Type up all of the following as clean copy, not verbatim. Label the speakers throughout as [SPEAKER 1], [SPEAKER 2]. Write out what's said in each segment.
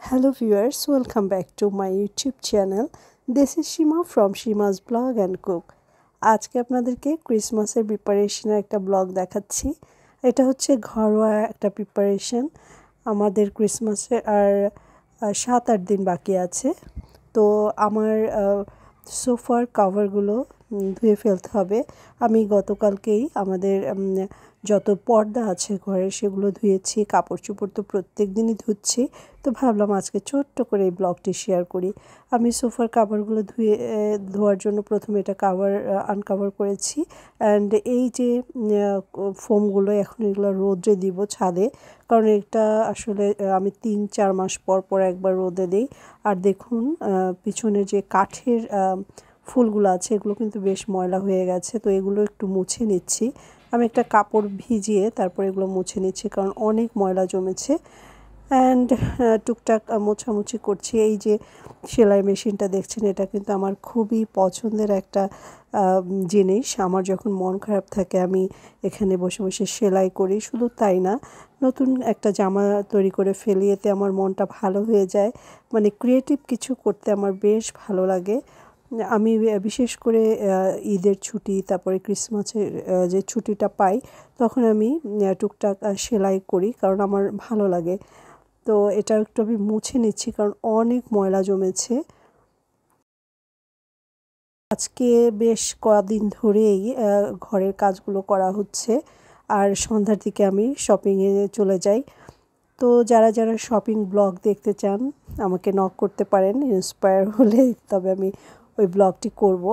[SPEAKER 1] Hello viewers, welcome back to my YouTube channel. This is Shima from Shima's Blog and Cook. আজকে আপনাদেরকে ক্রিসমাসের প্রিপারেশনের একটা blog দেখাচ্ছি। এটা হচ্ছে ঘরোয়া একটা প্রিপারেশন। আমাদের ক্রিসমাসের আর 7-8 দিন বাকি আছে। তো আমার সোফার কভারগুলো ধুয়ে ফেলতে হবে। আমি গতকালকেই আমাদের যত পর্দা আছে ঘরে সেগুলো ধুয়েছি। কাপড় চোপড় তো প্রত্যেক দিনই ধুচ্ছি। তো ভাবলাম আজকে ছোট্ট করে এই ব্লগটি শেয়ার করি। আমি সোফার কভারগুলো ধোয়ার জন্য প্রথমে এটা আনকভার করেছি। অ্যান্ড এই যে ফোমগুলো এখন এগুলো রোদে দিব ছাদে, কারণ এটা আসলে আমি 3-4 মাস পর পর একবার রোদে দিই। আর দেখুন পিছনে যে কাঠের ফুলগুলো আছে এগুলো কিন্তু বেশ ময়লা হয়ে গেছে। তো এগুলো একটু মুছে নিচ্ছি। আমি একটা কাপড় ভিজিয়ে তারপর এগুলো মুছে নিচ্ছি, কারণ অনেক ময়লা জমেছে। অ্যান্ড টুকটাক মোছামুছি করছি। এই যে সেলাই মেশিনটা দেখছেন, এটা কিন্তু আমার খুবই পছন্দের একটা জিনিস। আমার যখন মন খারাপ থাকে আমি এখানে বসে বসে সেলাই করি। শুধু তাই না, নতুন একটা জামা তৈরি করে ফেলি, এতে আমার মনটা ভালো হয়ে যায়। মানে ক্রিয়েটিভ কিছু করতে আমার বেশ ভালো লাগে। আমি বিশেষ করে ঈদের ছুটি, তারপরে ক্রিসমাসের যে ছুটিটা পাই তখন আমি টুকটাক সেলাই করি, কারণ আমার ভালো লাগে। তো এটা একটু আমি মুছে নিচ্ছি, কারণ অনেক ময়লা জমেছে। আজকে বেশ কদিন ধরেই ঘরের কাজগুলো করা হচ্ছে, আর সন্ধ্যার দিকে আমি শপিংয়ে চলে যাই। তো যারা যারা শপিং ব্লগ দেখতে চান আমাকে নক করতে পারেন, ইন্সপায়ার হলে তবে আমি ওই ব্লগটি করব।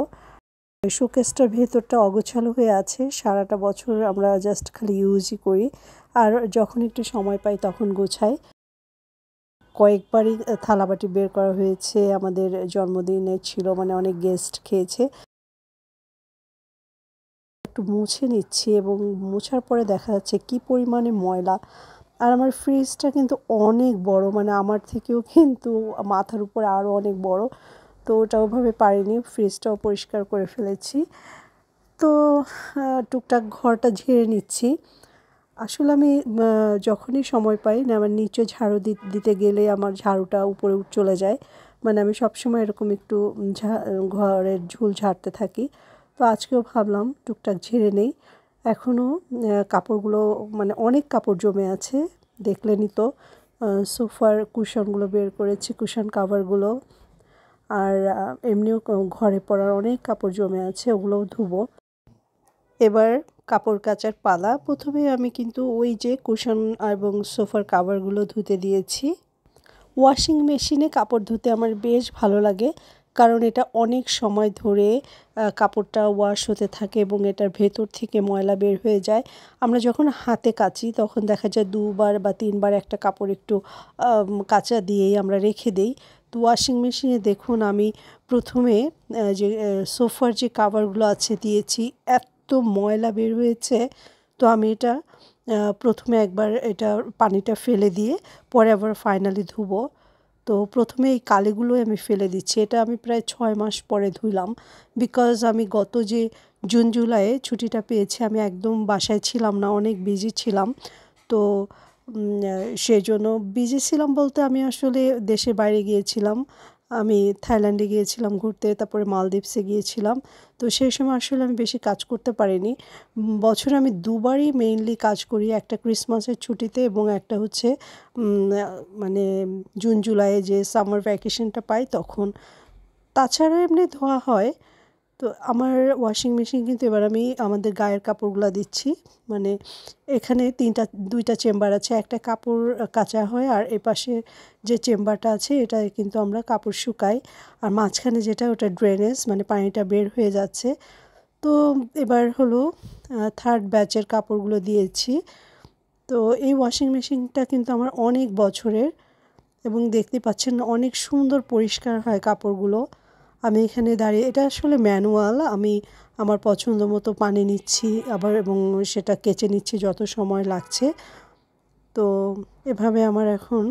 [SPEAKER 1] শোকেসটার ভেতরটা অগোছালো হয়ে আছে। সারাটা বছর আমরা জাস্ট খালি ইউজই করি, আর যখন একটু সময় পাই তখন গোছাই। কয়েকবারই থালাবাটি বের করা হয়েছে। আমাদের জন্মদিনে ছিল, মানে অনেক গেস্ট খেয়েছে। একটু মুছে নিচ্ছি এবং মোছার পরে দেখা যাচ্ছে কি পরিমাণে ময়লা। আর আমার ফ্রিজটা কিন্তু অনেক বড়, মানে আমার থেকেও কিন্তু মাথার উপর আরও অনেক বড়। তো ওটা ওভাবে পারিনি, ফ্রিজটাও পরিষ্কার করে ফেলেছি। তো টুকটাক ঘরটা ঝেড়ে নিচ্ছি। আসলে আমি যখনই সময় পাই না, আমার নিচে ঝাড়ু দিতে গেলে আমার ঝাড়ুটা উপরে চলে যায়। মানে আমি সবসময় এরকম একটু ঘরের ঝুল ঝাড়তে থাকি। তো আজকেও ভাবলাম টুকটাক ঝেড়ে নেই। এখনও কাপড়গুলো, মানে অনেক কাপড় জমে আছে, দেখলেনই তো। সোফার কুশনগুলো বের করেছি, কুশন কাভারগুলো। আর এমনিও ঘরে পরার অনেক কাপড় জমে আছে, ওগুলোও ধুবো। এবার কাপড় কাচার পালা। প্রথমে আমি কিন্তু ওই যে কুশন এবং সোফার কাভারগুলো ধুতে দিয়েছি। ওয়াশিং মেশিনে কাপড় ধুতে আমার বেশ ভালো লাগে, কারণ এটা অনেক সময় ধরে কাপড়টা ওয়াশ হতে থাকে এবং এটার ভেতর থেকে ময়লা বের হয়ে যায়। আমরা যখন হাতে কাচি তখন দেখা যায় 2বার বা 3বার একটা কাপড় একটু কাচা দিয়েই আমরা রেখে দেই। তো ওয়াশিং মেশিনে দেখুন আমি প্রথমে যে সোফার যে কাভারগুলো আছে দিয়েছি, এত ময়লা বের হয়েছে। তো আমি এটা প্রথমে একবার এটা পানিটা ফেলে দিয়ে পরে আবার ফাইনালি ধুবো। তো প্রথমে এই কালিগুলোই আমি ফেলে দিচ্ছি। এটা আমি প্রায় 6 মাস পরে ধুলাম, বিকজ আমি গত যে জুন জুলাইয়ে ছুটিটা পেয়েছি আমি একদম বাসায় ছিলাম না, অনেক বিজি ছিলাম। তো সেজন্য বিজি ছিলাম বলতে আমি আসলে দেশের বাইরে গিয়েছিলাম। আমি থাইল্যান্ডে গিয়েছিলাম ঘুরতে, তারপরে মালদ্বীপসে গিয়েছিলাম। তো সেই সময় আসলে আমি বেশি কাজ করতে পারিনি। বছরে আমি 2বারই মেইনলি কাজ করি, একটা ক্রিসমাসের ছুটিতে এবং একটা হচ্ছে মানে জুন জুলাইয়ে যে সামার ভ্যাকেশনটা পাই তখন। তাছাড়া এমনি ধোয়া হয়। তো আমার ওয়াশিং মেশিন কিন্তু এবার আমি আমাদের গায়ের কাপড়গুলো দিচ্ছি। মানে এখানে 2টা চেম্বার আছে, একটা কাপড় কাচা হয় আর এপাশে যে চেম্বারটা আছে এটা কিন্তু আমরা কাপড় শুকাই। আর মাঝখানে যেটা ওটা ড্রেনেজ, মানে পানিটা বের হয়ে যাচ্ছে। তো এবার হলো 3rd ব্যাচের কাপড়গুলো দিয়েছি। তো এই ওয়াশিং মেশিনটা কিন্তু আমার অনেক বছরের, এবং দেখতে পাচ্ছেন অনেক সুন্দর পরিষ্কার হয় কাপড়গুলো। আমি এখানে দাঁড়িয়ে, এটা আসলে ম্যানুয়াল, আমি আমার পছন্দ মতো পানি নিচ্ছি আবার এবং সেটা কেচে নিচ্ছি যত সময় লাগছে। তো এভাবে আমার এখন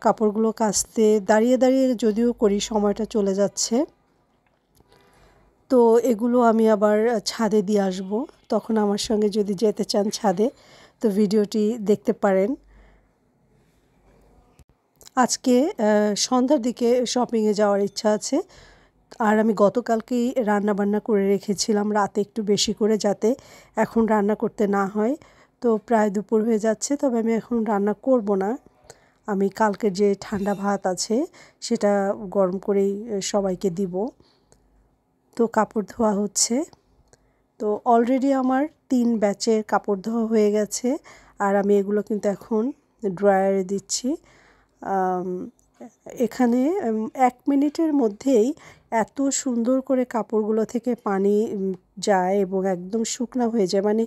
[SPEAKER 1] কাপড়গুলো কাচতে দাঁড়িয়ে দাঁড়িয়ে যদিও করি, সময়টা চলে যাচ্ছে। তো এগুলো আমি আবার ছাদে দিয়ে আসবো, তখন আমার সঙ্গে যদি যেতে চান ছাদে তো ভিডিওটি দেখতে পারেন। আজকে সন্ধ্যার দিকে শপিংয়ে যাওয়ার ইচ্ছা আছে। আর আমি গতকালকেই রান্নাবান্না করে রেখেছিলাম রাতে একটু বেশি করে, যাতে এখন রান্না করতে না হয়। তো প্রায় দুপুর হয়ে যাচ্ছে, তবে আমি এখন রান্না করব না। আমি কালকের যে ঠান্ডা ভাত আছে সেটা গরম করেই সবাইকে দিব। তো কাপড় ধোয়া হচ্ছে। তো অলরেডি আমার 3 ব্যাচের কাপড় ধোয়া হয়ে গেছে, আর আমি এগুলো কিন্তু এখন ড্রায়ারে দিচ্ছি। এখানে 1 মিনিটের মধ্যেই এত সুন্দর করে কাপড়গুলো থেকে পানি যায় এবং একদম শুকনা হয়ে যায়, মানে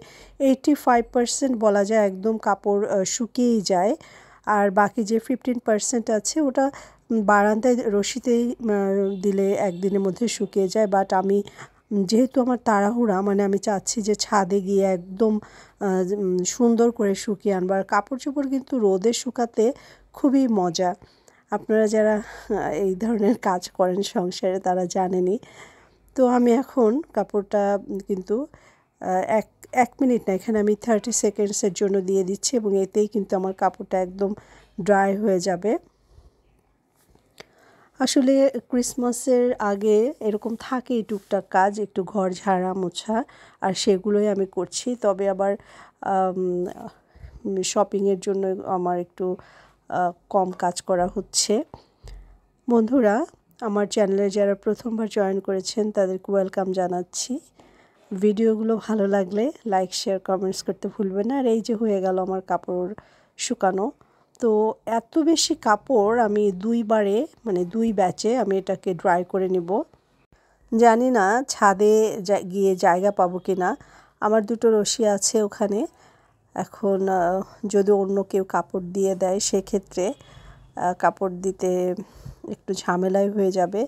[SPEAKER 1] 85% বলা যায় একদম কাপড় শুকিয়েই যায়। আর বাকি যে 15% আছে ওটা বারান্দায় রশিতেই দিলে একদিনের মধ্যে শুকিয়ে যায়। বাট আমি যেহেতু আমার তাড়াহুড়া, মানে আমি চাচ্ছি যে ছাদে গিয়ে একদম সুন্দর করে শুকিয়ে আনবো। আর কাপড় চোপড় কিন্তু রোদে শুকাতে খুবই মজা। আপনারা যারা এই ধরনের কাজ করেন সংসারে তারা জানেনই। তো আমি এখন কাপড়টা কিন্তু এক 1 মিনিট না, এখানে আমি 30 সেকেন্ডসের জন্য দিয়ে দিচ্ছি এবং এতেই কিন্তু আমার কাপড়টা একদম ড্রাই হয়ে যাবে। আসলে ক্রিসমাসের আগে এরকম থাকেই টুকটাক কাজ, একটু ঘর ঝাড়া মোছা, আর সেগুলোই আমি করছি। তবে আবার শপিংয়ের জন্য আমার একটু কম কাজ করা হচ্ছে। বন্ধুরা, আমার চ্যানেলে যারা প্রথমবার জয়েন করেছেন তাদেরকে ওয়েলকাম জানাচ্ছি। ভিডিওগুলো ভালো লাগলে লাইক, শেয়ার, কমেন্টস করতে ভুলবেন না। আর এই যে হয়ে গেল আমার কাপড় শুকানো। তো এত বেশি কাপড় আমি 2 বারে, মানে 2 ব্যাচে আমি এটাকে ড্রাই করে নেব। জানি না ছাদে গিয়ে জায়গা পাবো কি না। আমার 2টো রশি আছে ওখানে। এখন যদি অন্য কেউ কাপড় দিয়ে দেয় সেক্ষেত্রে কাপড় দিতে একটু ঝামেলাই হয়ে যাবে।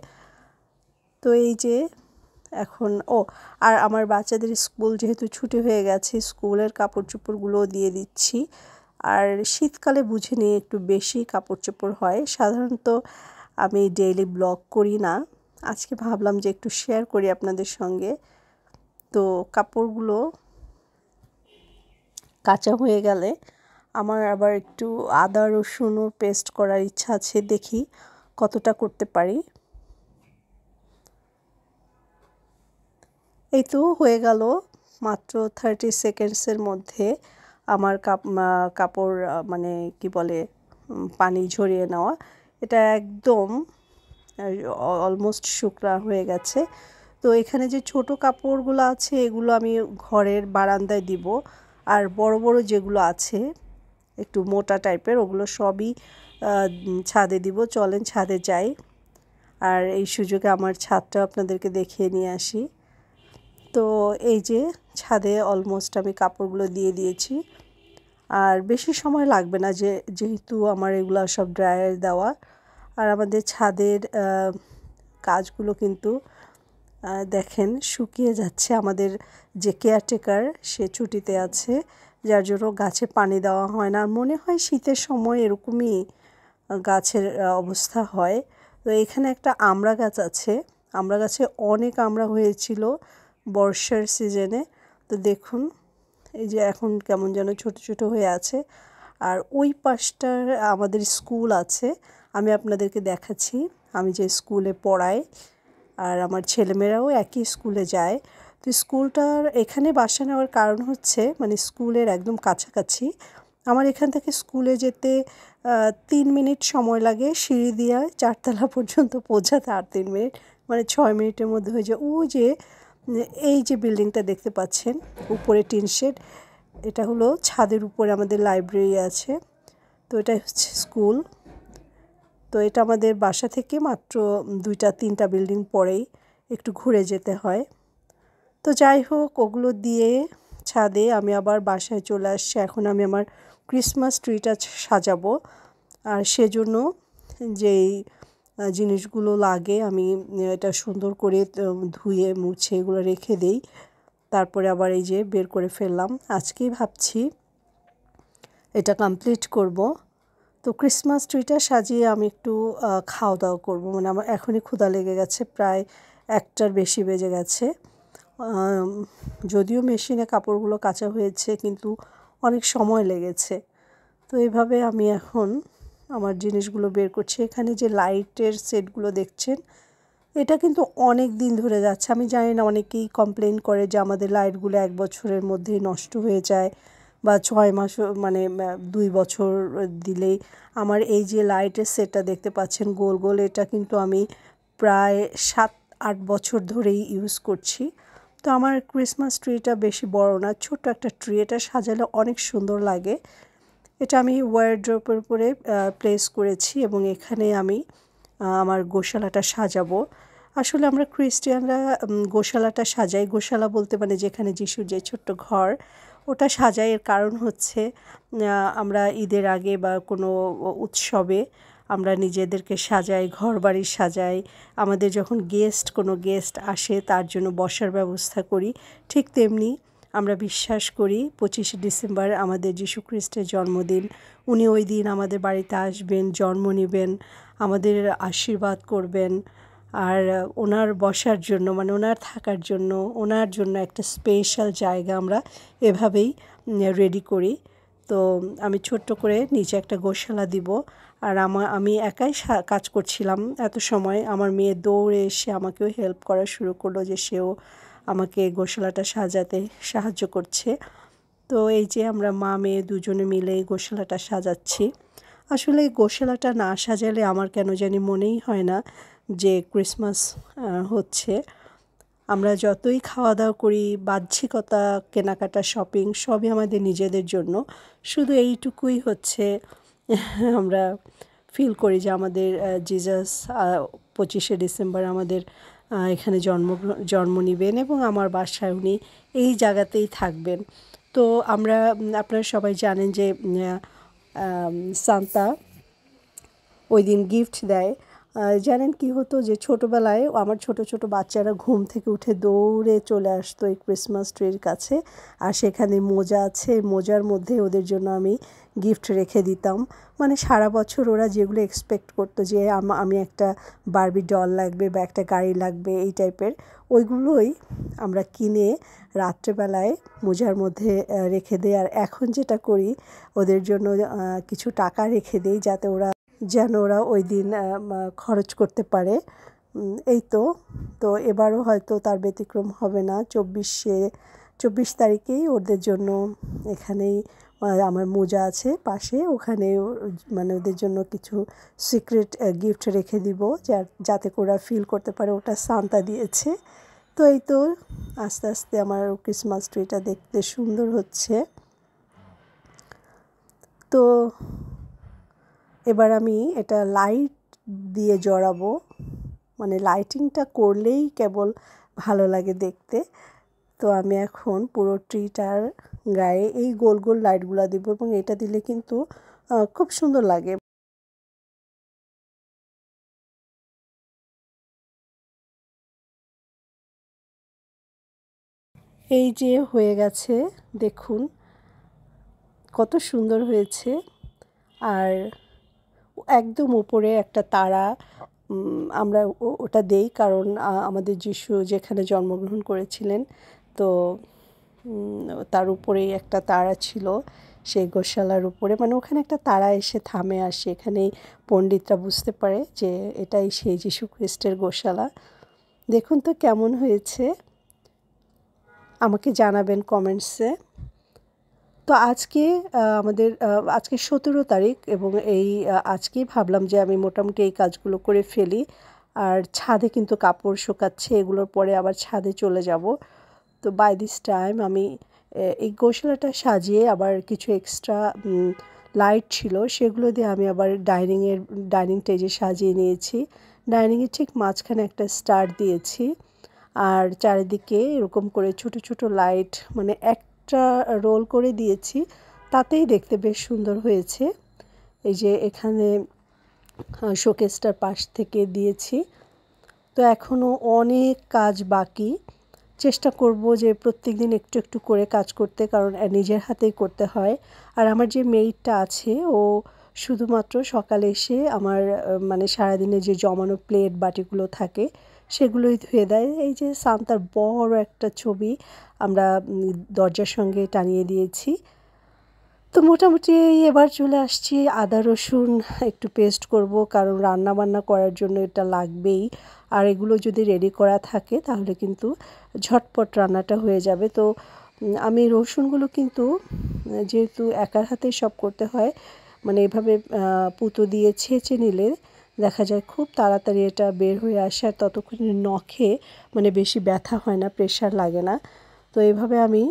[SPEAKER 1] তো এই যে এখন আর আমার বাচ্চাদের স্কুল যেহেতু ছুটি হয়ে গেছে, স্কুলের কাপড় চোপড়গুলোও দিয়ে দিচ্ছি। আর শীতকালে বুঝে নিয়ে একটু বেশি কাপড় চোপড় হয়। সাধারণত আমি ডেইলি ব্লগ করি না, আজকে ভাবলাম যে একটু শেয়ার করি আপনাদের সঙ্গে। তো কাপড়গুলো কাঁচা হয়ে গেলে আমার আবার একটু আদা রসুনও পেস্ট করার ইচ্ছা আছে, দেখি কতটা করতে পারি। এই তো হয়ে গেল মাত্র 30 সেকেন্ডসের মধ্যে আমার কাপড় মানে কি বলে পানি ঝরিয়ে নেওয়া। এটা একদম অলমোস্ট শুকনা হয়ে গেছে। তো এখানে যে ছোট কাপড়গুলো আছে এগুলো আমি ঘরের বারান্দায় দিব, আর বড় বড় যেগুলো আছে একটু মোটা টাইপের ওগুলো সবই ছাদে দিব। চলেন ছাদে যাই, আর এই সুযোগে আমার ছাদটা আপনাদেরকে দেখিয়ে নিয়ে আসি। তো এই যে ছাদে অলমোস্ট আমি কাপড়গুলো দিয়ে দিয়েছি, আর বেশি সময় লাগবে না, যেহেতু আমার এগুলো সব ড্রায়ার দেওয়া। আর আমাদের ছাদের কাজগুলো কিন্তু দেখেন শুকিয়ে যাচ্ছে। আমাদের যে কেয়ারটেকার সে ছুটিতে আছে, যার জন্য গাছে পানি দেওয়া হয় না। আর মনে হয় শীতের সময় এরকমই গাছের অবস্থা হয়। তো এখানে একটা আমড়া গাছ আছে, আমড়া গাছে অনেক আমড়া হয়েছিল বর্ষার সিজনে। তো দেখুন এই যে এখন কেমন যেন ছোট ছোট হয়ে আছে। আর ওই পাশটার আমাদের স্কুল আছে, আমি আপনাদেরকে দেখাচ্ছি। আমি যে স্কুলে পড়াই আর আমার ছেলেমেয়েরাও একই স্কুলে যায়। তো স্কুলটার এখানে বাসা নেওয়ার কারণ হচ্ছে মানে স্কুলের একদম কাছাকাছি। আমার এখান থেকে স্কুলে যেতে 3 মিনিট সময় লাগে, সিঁড়ি দিয়ে 4 তলা পর্যন্ত পৌঁছাতে আর 3 মিনিট, মানে 6 মিনিটের মধ্যে হয়ে যায়। ওই যে এই যে বিল্ডিংটা দেখতে পাচ্ছেন উপরে টিন শেড, এটা হলো ছাদের উপরে আমাদের লাইব্রেরি আছে। তো এটা হচ্ছে স্কুল। তো এটা আমাদের বাসা থেকে মাত্র 2-3টা বিল্ডিং পরেই, একটু ঘুরে যেতে হয়। তো যাই হোক, ওগুলো দিয়ে ছাদে আমি আবার বাসায় চলে আসছি। এখন আমি আমার ক্রিসমাস ট্রিটা সাজাবো, আর সেজন্য যেই জিনিসগুলো লাগে আমি এটা সুন্দর করে ধুয়ে মুছে এগুলো রেখে দেই। তারপরে আবার এই যে বের করে ফেললাম। আজকেই ভাবছি এটা কমপ্লিট করব। তো ক্রিসমাস ট্রিটা সাজিয়ে আমি একটু খাওয়া দাওয়া করবো, মানে আমার এখনই ক্ষুধা লেগে গেছে, প্রায় 1টার বেশি বেজে গেছে। যদিও মেশিনে কাপড়গুলো কাচা হয়েছে কিন্তু অনেক সময় লেগেছে। তো এইভাবে আমি এখন আমার জিনিসগুলো বের করছি। এখানে যে লাইটের সেটগুলো দেখছেন, এটা কিন্তু অনেক দিন ধরে যাচ্ছে। আমি জানি না, অনেকেই কমপ্লেন করে যে আমাদের লাইটগুলো 1 বছরের মধ্যেই নষ্ট হয়ে যায় বা 6 মাসও মানে 2 বছর দিলেই। আমার এই যে লাইটের সেটটা দেখতে পাচ্ছেন গোল গোল, এটা কিন্তু আমি প্রায় 7-8 বছর ধরেই ইউজ করছি। তো আমার ক্রিসমাস ট্রিটা বেশি বড় না, ছোট্ট একটা ট্রি। এটা সাজালে অনেক সুন্দর লাগে। এটা আমি ওয়ারড্রোবের উপরে প্লেস করেছি এবং এখানে আমি আমার গোশালাটা সাজাবো। আসলে আমরা খ্রিস্টানরা গোশালাটা সাজাই। গোশালা বলতে মানে যেখানে যিশুর যে ছোট্ট ঘর, ওটা সাজাই। এর কারণ হচ্ছে আমরা ঈদের আগে বা কোনো উৎসবে আমরা নিজেদেরকে সাজাই, ঘরবাড়ি সাজাই। আমাদের যখন কোনো গেস্ট আসে তার জন্য বসার ব্যবস্থা করি। ঠিক তেমনি আমরা বিশ্বাস করি 25শে ডিসেম্বর আমাদের যীশু খ্রিস্টের জন্মদিন। উনি ওই দিন আমাদের বাড়িতে আসবেন, জন্ম নেবেন, আমাদের আশীর্বাদ করবেন। আর ওনার বসার জন্য মানে ওনার থাকার জন্য, ওনার জন্য একটা স্পেশাল জায়গা আমরা এভাবেই রেডি করি। তো আমি ছোট্ট করে নিচে একটা গোশালা দিব। আর আমি একাই কাজ করছিলাম এত সময়। আমার মেয়ে দৌড়ে এসে আমাকেও হেল্প করা শুরু করলো, যে সেও আমাকে গোশালাটা সাজাতে সাহায্য করছে। তো এই যে আমরা মা মেয়ে দুজনে মিলে এই গোশালাটা সাজাচ্ছি। আসলে এই গোশালাটা না সাজালে আমার কেন জানি মনেই হয় না যে ক্রিসমাস হচ্ছে। আমরা যতই খাওয়া দাওয়া করি, বাহ্যিকতা, কেনাকাটা, শপিং সবই আমাদের নিজেদের জন্য। শুধু এইটুকুই হচ্ছে আমরা ফিল করি যে আমাদের জিজাস 25শে ডিসেম্বর আমাদের এখানে জন্ম নেবেন এবং আমার বাসায় উনি এই জায়গাতেই থাকবেন। তো আপনারা সবাই জানেন যে সান্তা ওই দিন গিফট দেয়। জানেন কি হতো, যে ছোটোবেলায় আমার ছোট ছোট বাচ্চারা ঘুম থেকে উঠে দৌড়ে চলে আসতো এই ক্রিসমাস ট্রির কাছে, আর সেখানে মোজা আছে, মোজার মধ্যে ওদের জন্য আমি গিফট রেখে দিতাম। মানে সারা বছর ওরা যেগুলো এক্সপেক্ট করতো যে আমি একটা বারবি ডল লাগবে বা একটা গাড়ি লাগবে এই টাইপের, ওইগুলোই আমরা কিনে রাত্রেবেলায় মোজার মধ্যে রেখে দিই। আর এখন যেটা করি, ওদের জন্য কিছু টাকা রেখে দিই যেন ওরা ওই দিন খরচ করতে পারে। এই তো এবারও হয়তো তার ব্যতিক্রম হবে না। 24 তারিখেই ওদের জন্য এখানেই আমার মোজা আছে পাশে, ওখানে মানে ওদের জন্য কিছু সিক্রেট গিফট রেখে দিব, যাতে ওরা ফিল করতে পারে ওটা সান্তা দিয়েছে। তো এই তো আস্তে আস্তে আমার ক্রিসমাস ট্রিটা দেখতে সুন্দর হচ্ছে। তো এবার আমি এটা লাইট দিয়ে জড়াবো, মানে লাইটিংটা করলেই কেবল ভালো লাগে দেখতে। তো আমি এখন পুরো ট্রিটার গায়ে এই গোল গোল লাইটগুলো দিব এবং এটা দিলে কিন্তু খুব সুন্দর লাগে। এই যে হয়ে গেছে, দেখুন কত সুন্দর হয়েছে। আর একদম উপরে একটা তারা আমরা ওটা দেই, কারণ আমাদের যিশু যেখানে জন্মগ্রহণ করেছিলেন, তো তার উপরেই একটা তারা ছিল সেই গোশালার উপরে। মানে ওখানে একটা তারা এসে থামে, আর সেখানেই পণ্ডিতরা বুঝতে পারে যে এটাই সেই যীশু খ্রিস্টের গোশালা। দেখুন তো কেমন হয়েছে, আমাকে জানাবেন কমেন্টসে। তো আজকে 17 তারিখ এবং আজকেই ভাবলাম যে আমি মোটামুটি এই কাজগুলো করে ফেলি। আর ছাদে কিন্তু কাপড় শুকাচ্ছে, এগুলোর পরে আবার ছাদে চলে যাব। তো বাই দিস টাইম আমি এই গোশালাটা সাজিয়ে আবার কিছু এক্সট্রা লাইট ছিল, সেগুলো দিয়ে আমি আবার ডাইনিং টেজে সাজিয়ে নিয়েছি। ডাইনিংয়ের ঠিক মাঝখানে একটা স্টার দিয়েছি, আর চারিদিকে এরকম করে ছোট ছোট লাইট মানে একটা রোল করে দিয়েছি, তাতেই দেখতে বেশ সুন্দর হয়েছে। এই যে এখানে শোকেসটার পাশ থেকে দিয়েছি। তো এখনও অনেক কাজ বাকি, চেষ্টা করব যে প্রত্যেক দিন একটু একটু করে কাজ করতে, কারণ নিজের হাতেই করতে হয়। আর আমার যে মেইডটা আছে, ও শুধুমাত্র সকালে এসে আমার মানে সারাদিনে যে জমানো প্লেট বাটিগুলো থাকে সেগুলোই ধুয়ে দেয়। এই যে সান্তার বড় একটা ছবি আমরা দরজার সঙ্গে টানিয়ে দিয়েছি। তো মোটামুটি এবার চলে আসছি আদা রসুন একটু পেস্ট করব, কারণ রান্না বান্না করার জন্য এটা লাগবেই। আর এগুলো যদি রেডি করা থাকে তাহলে কিন্তু ঝটপট রান্নাটা হয়ে যাবে। তো আমি রসুনগুলো কিন্তু যেহেতু একার হাতেই সব করতে হয়, মানে এভাবে পুতো দিয়ে ছেঁচে নিলে দেখা যায় খুব তাড়াতাড়ি এটা বের হয়ে আসে, আর ততক্ষণে নখে মানে বেশি ব্যথা হয় না, প্রেশার লাগে না। তো এইভাবে আমি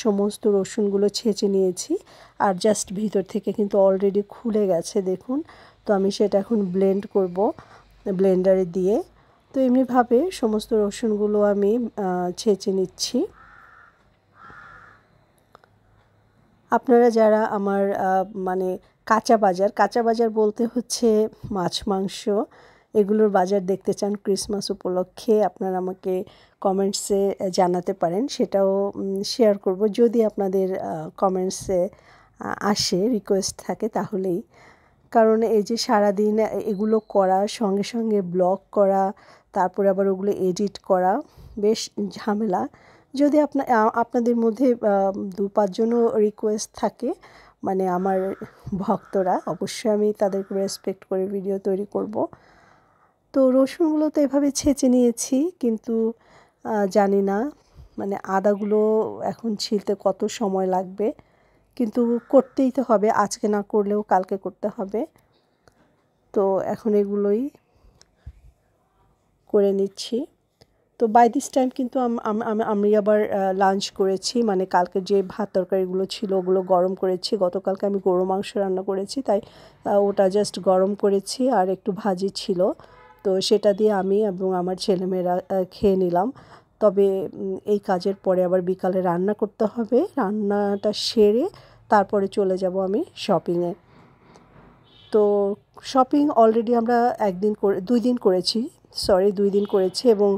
[SPEAKER 1] সমস্ত রসুনগুলো ছেঁচে নিয়েছি, আর জাস্ট ভিতর থেকে কিন্তু অলরেডি খুলে গেছে দেখুন। তো আমি সেটা এখন ব্লেন্ড করব ব্লেন্ডারে দিয়ে। তো এমনিভাবে সমস্ত রসুনগুলো আমি ছেঁচে নিচ্ছি। আপনারা যারা আমার মানে কাঁচা বাজার বলতে হচ্ছে মাছ মাংস এগুলোর বাজার দেখতে চান ক্রিসমাস উপলক্ষে, আপনারা আমাকে কমেন্টসে জানাতে পারেন, সেটাও শেয়ার করব যদি আপনাদের কমেন্টসে আসে, রিকোয়েস্ট থাকে তাহলেই। কারণ এই যে সারাদিন এগুলো করা, সঙ্গে সঙ্গে ব্লগ করা, তারপরে আবার ওগুলো এডিট করা বেশ ঝামেলা। যদি আপনাদের মধ্যে 2-5 জনও রিকোয়েস্ট থাকে, মানে আমার ভক্তরা, অবশ্যই আমি তাদেরকে রেসপেক্ট করে ভিডিও তৈরি করব। তো রসুনগুলো তো এভাবে ছেঁচে নিয়েছি, কিন্তু জানি না মানে আদাগুলো এখন ছিলতে কত সময় লাগবে, কিন্তু করতেই তো হবে, আজকে না করলেও কালকে করতে হবে। তো এখন এগুলোই করে নিচ্ছি। তো বাই দিস টাইম কিন্তু আমি আবার লাঞ্চ করেছি, মানে কালকে যে ভাত তরকারিগুলো ছিল ওগুলো গরম করেছি। গতকালকে আমি গরু মাংস রান্না করেছি, তাই ওটা জাস্ট গরম করেছি, আর একটু ভাজি ছিল, তো সেটা দিয়ে আমি এবং আমার ছেলেমেয়েরা খেয়ে নিলাম। তবে এই কাজের পরে আবার বিকালে রান্না করতে হবে, রান্নাটা সেরে তারপরে চলে যাব আমি শপিংয়ে। তো শপিং অলরেডি আমরা 2 দিন করেছি, 2 দিন করেছি, এবং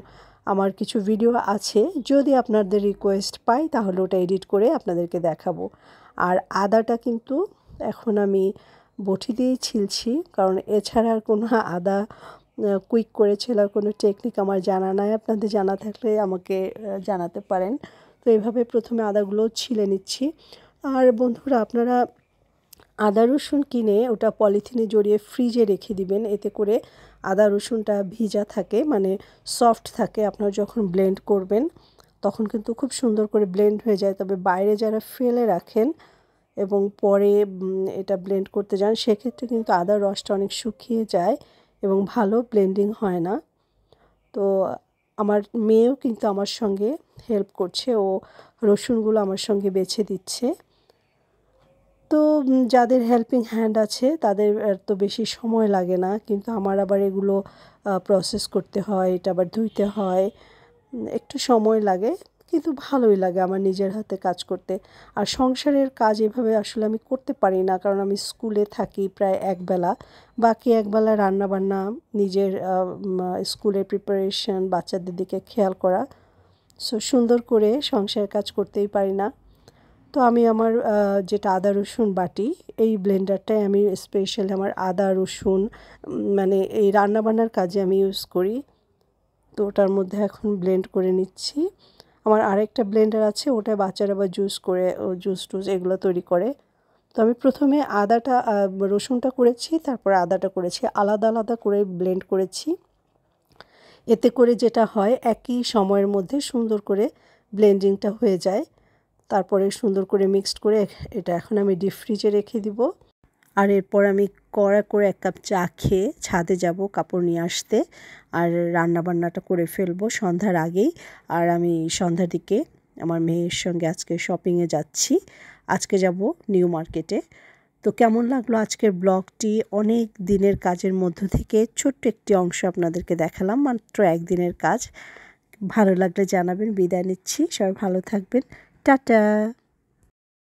[SPEAKER 1] আমার কিছু ভিডিও আছে, যদি আপনাদের রিকোয়েস্ট পাই তাহলে ওটা এডিট করে আপনাদেরকে দেখাবো। আর আদাটা কিন্তু এখন আমি বটি দিয়েই ছিলছি, কারণ এছাড়া আর কোনো আদা কুইক করে ছেলার কোনো টেকনিক আমার জানা নাই। আপনাদের জানা থাকলে আমাকে জানাতে পারেন। তো এইভাবে প্রথমে আদাগুলো ছিলে নিচ্ছি। আর বন্ধুরা, আপনারা আদা রসুন কিনে ওটা পলিথিনে জড়িয়ে ফ্রিজে রেখে দিবেন, এতে করে আদা রসুনটা ভিজা থাকে, মানে সফট থাকে। আপনারা যখন ব্লেন্ড করবেন তখন কিন্তু খুব সুন্দর করে ব্লেন্ড হয়ে যায়। তবে বাইরে যারা ফেলে রাখেন এবং পরে এটা ব্লেন্ড করতে যান, সেক্ষেত্রে কিন্তু আদার রসটা অনেক শুকিয়ে যায় এবং ভালো ব্লেন্ডিং হয় না। তো আমার মেয়েও কিন্তু আমার সঙ্গে হেল্প করছে, ও রসুনগুলো আমার সঙ্গে বেছে দিচ্ছে। তো যাদের হেল্পিং হ্যান্ড আছে তাদের তো বেশি সময় লাগে না, কিন্তু আমার আবার এগুলো প্রসেস করতে হয়, এটা আবার ধুইতে হয়, একটু সময় লাগে, কিন্তু ভালোই লাগে আমার নিজের হাতে কাজ করতে। আর সংসারের কাজ এভাবে আসলে আমি করতে পারি না, কারণ আমি স্কুলে থাকি প্রায় একবেলা, বাকি একবেলা রান্নাবান্না, নিজের স্কুলের প্রিপারেশন, বাচ্চাদের দিকে খেয়াল করা, সুন্দর করে সংসারের কাজ করতেই পারি না। তো আমি আমার যেটা আদা রসুন বাটি, এই ব্লেন্ডারটাই আমি স্পেশালি আমার আদা রসুন মানে এই রান্নাবান্নার কাজে আমি ইউজ করি। তো ওটার মধ্যে এখন ব্লেন্ড করে নিচ্ছি। আমার আরেকটা ব্লেন্ডার আছে, ওটা বাচ্চারা আবার জুস টুস এগুলো তৈরি করে। তো আমি প্রথমে রসুনটা করেছি, তারপর আদাটা করেছি, আলাদা আলাদা করে ব্লেন্ড করেছি। এতে করে যেটা হয়, একই সময়ের মধ্যে সুন্দর করে ব্লেন্ডিংটা হয়ে যায়। তারপরে সুন্দর করে মিক্সড করে এটা এখন আমি ডিপ ফ্রিজে রেখে দিব। আর এরপর আমি কড়া করে 1 কাপ চা খেয়ে ছাদে যাব কাপড় নিয়ে আসতে, আর রান্নাবান্নাটা করে ফেলবো সন্ধ্যার আগেই। আর আমি সন্ধ্যার দিকে আমার মেয়ের সঙ্গে আজকে শপিংয়ে যাচ্ছি, আজকে যাব নিউ মার্কেটে। তো কেমন লাগলো আজকের ব্লগটি? অনেক দিনের কাজের মধ্য থেকে ছোট্ট একটি অংশ আপনাদেরকে দেখালাম, মাত্র 1 দিনের কাজ। ভালো লাগলে জানাবেন। বিদায় নিচ্ছি, সবাই ভালো থাকবেন, টাটা।